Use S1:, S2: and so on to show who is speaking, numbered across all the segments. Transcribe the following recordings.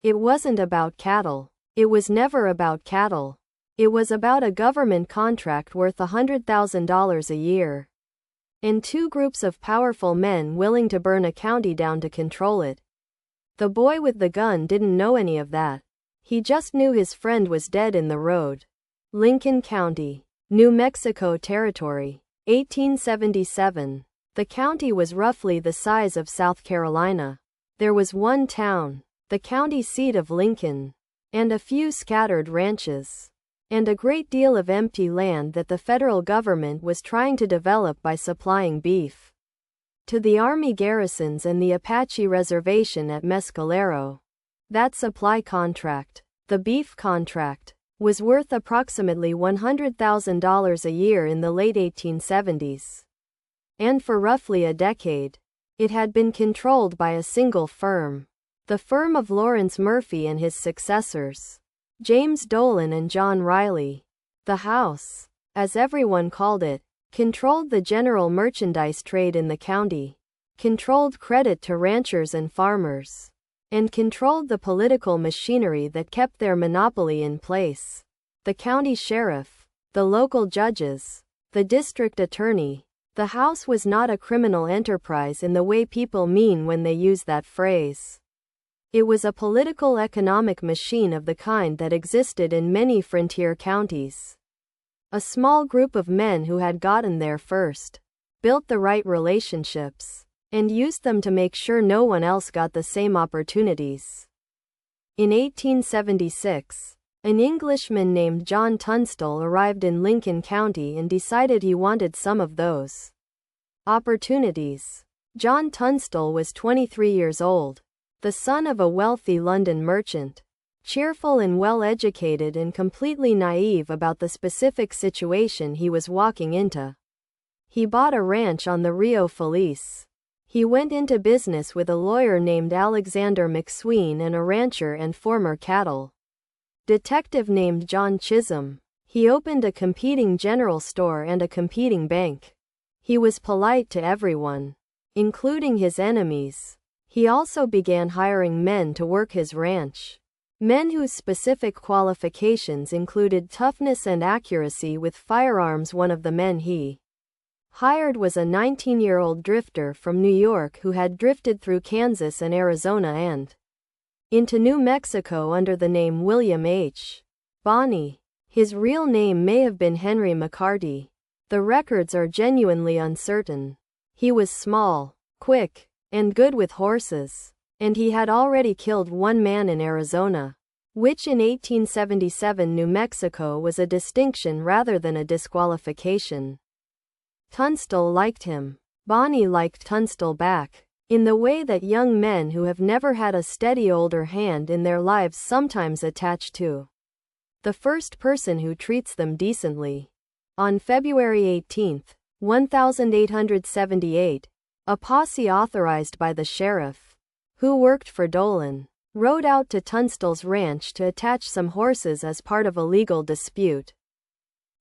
S1: It wasn't about cattle. It was never about cattle. It was about a government contract worth $100,000 a year. And two groups of powerful men willing to burn a county down to control it. The boy with the gun didn't know any of that. He just knew his friend was dead in the road. Lincoln County, New Mexico Territory, 1877. The county was roughly the size of South Carolina. There was one town, the county seat of Lincoln, and a few scattered ranches, and a great deal of empty land that the federal government was trying to develop by supplying beef to the Army garrisons and the Apache reservation at Mescalero. That supply contract, the beef contract, was worth approximately $100,000 a year in the late 1870s. And for roughly a decade, it had been controlled by a single firm, the firm of Lawrence Murphy and his successors, James Dolan and John Riley. The House, as everyone called it, controlled the general merchandise trade in the county, controlled credit to ranchers and farmers, and controlled the political machinery that kept their monopoly in place. The county sheriff, the local judges, the district attorney. The House was not a criminal enterprise in the way people mean when they use that phrase. It was a political economic machine of the kind that existed in many frontier counties. A small group of men who had gotten there first, built the right relationships, and used them to make sure no one else got the same opportunities. In 1876, an Englishman named John Tunstall arrived in Lincoln County and decided he wanted some of those opportunities. John Tunstall was 23 years old, the son of a wealthy London merchant, cheerful and well-educated and completely naive about the specific situation he was walking into. He bought a ranch on the Rio Feliz. He went into business with a lawyer named Alexander McSween and a rancher and former cattle detective named John Chisholm. He opened a competing general store and a competing bank. He was polite to everyone, including his enemies. He also began hiring men to work his ranch. Men whose specific qualifications included toughness and accuracy with firearms. One of the men he hired was a 19-year-old drifter from New York who had drifted through Kansas and Arizona and into New Mexico under the name William H. Bonney. His real name may have been Henry McCarty. The records are genuinely uncertain. He was small, quick, and good with horses, and he had already killed one man in Arizona, which in 1877 New Mexico was a distinction rather than a disqualification. Tunstall liked him. Bonney liked Tunstall back, in the way that young men who have never had a steady older hand in their lives sometimes attach to the first person who treats them decently. On February 18, 1878, a posse authorized by the sheriff, who worked for Dolan, rode out to Tunstall's ranch to attach some horses as part of a legal dispute.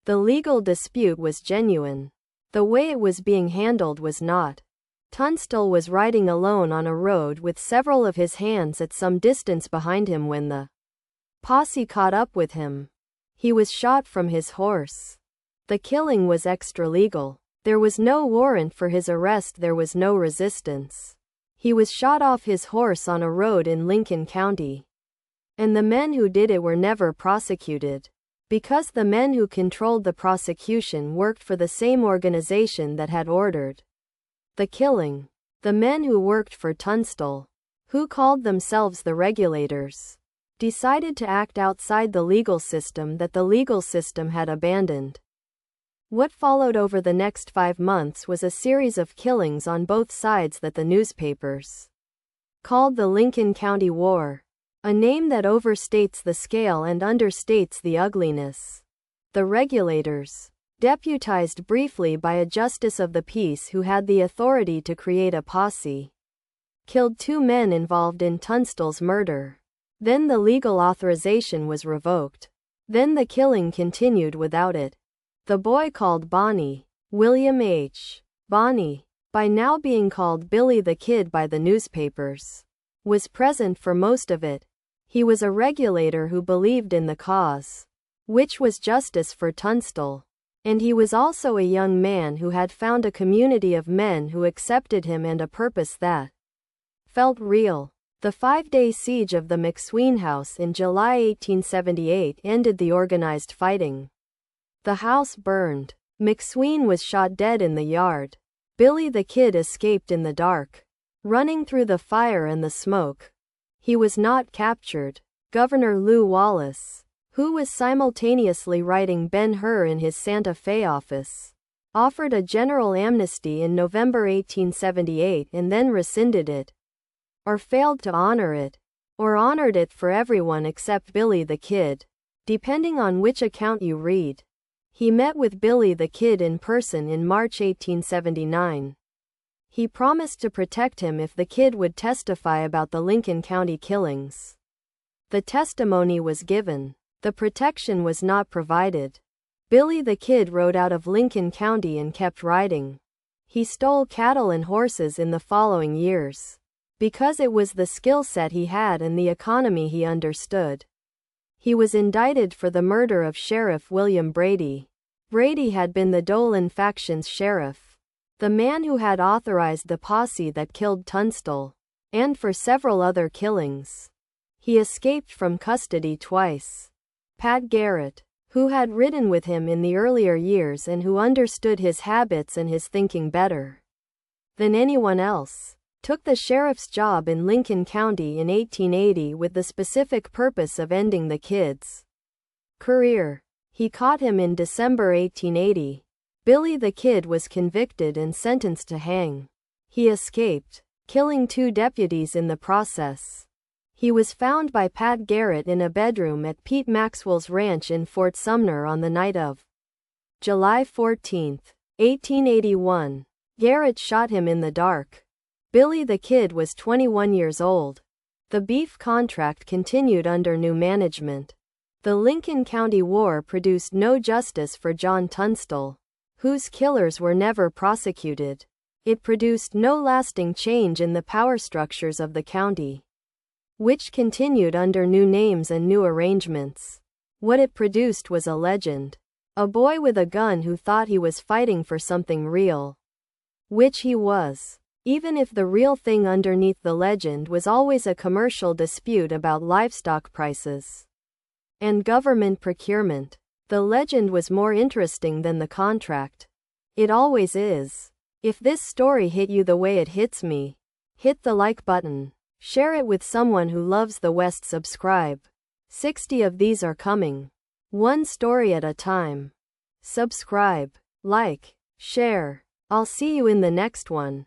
S1: The legal dispute was genuine. The way it was being handled was not. Tunstall was riding alone on a road with several of his hands at some distance behind him when the posse caught up with him. He was shot from his horse. The killing was extra-legal. There was no warrant for his arrest. There was no resistance. He was shot off his horse on a road in Lincoln County. And the men who did it were never prosecuted, because the men who controlled the prosecution worked for the same organization that had ordered the killing. The men who worked for Tunstall, who called themselves the Regulators, decided to act outside the legal system that the legal system had abandoned. What followed over the next 5 months was a series of killings on both sides that the newspapers called the Lincoln County War, a name that overstates the scale and understates the ugliness. The Regulators, deputized briefly by a justice of the peace who had the authority to create a posse, killed 2 men involved in Tunstall's murder. Then the legal authorization was revoked. Then the killing continued without it. The boy called Bonney, William H. Bonney, by now being called Billy the Kid by the newspapers, was present for most of it. He was a regulator who believed in the cause, which was justice for Tunstall. And he was also a young man who had found a community of men who accepted him and a purpose that felt real. The 5-day siege of the McSween house in July 1878 ended the organized fighting. The house burned. McSween was shot dead in the yard. Billy the Kid escaped in the dark, running through the fire and the smoke. He was not captured. Governor Lew Wallace, who was simultaneously writing Ben-Hur in his Santa Fe office, offered a general amnesty in November 1878 and then rescinded it, or failed to honor it, or honored it for everyone except Billy the Kid, depending on which account you read. He met with Billy the Kid in person in March 1879. He promised to protect him if the Kid would testify about the Lincoln County killings. The testimony was given. The protection was not provided. Billy the Kid rode out of Lincoln County and kept riding. He stole cattle and horses in the following years, because it was the skill set he had and the economy he understood. He was indicted for the murder of Sheriff William Brady. Brady had been the Dolan faction's sheriff, the man who had authorized the posse that killed Tunstall, and for several other killings. He escaped from custody twice. Pat Garrett, who had ridden with him in the earlier years and who understood his habits and his thinking better than anyone else, took the sheriff's job in Lincoln County in 1880 with the specific purpose of ending the Kid's career. He caught him in December 1880. Billy the Kid was convicted and sentenced to hang. He escaped, killing 2 deputies in the process. He was found by Pat Garrett in a bedroom at Pete Maxwell's ranch in Fort Sumner on the night of July 14, 1881. Garrett shot him in the dark. Billy the Kid was 21 years old. The beef contract continued under new management. The Lincoln County War produced no justice for John Tunstall, whose killers were never prosecuted. It produced no lasting change in the power structures of the county, which continued under new names and new arrangements. What it produced was a legend. A boy with a gun who thought he was fighting for something real. Which he was. Even if the real thing underneath the legend was always a commercial dispute about livestock prices and government procurement, the legend was more interesting than the contract. It always is. If this story hit you the way it hits me, hit the like button. Share it with someone who loves the West. Subscribe. 60 of these are coming. One story at a time. Subscribe, like, share. I'll see you in the next one.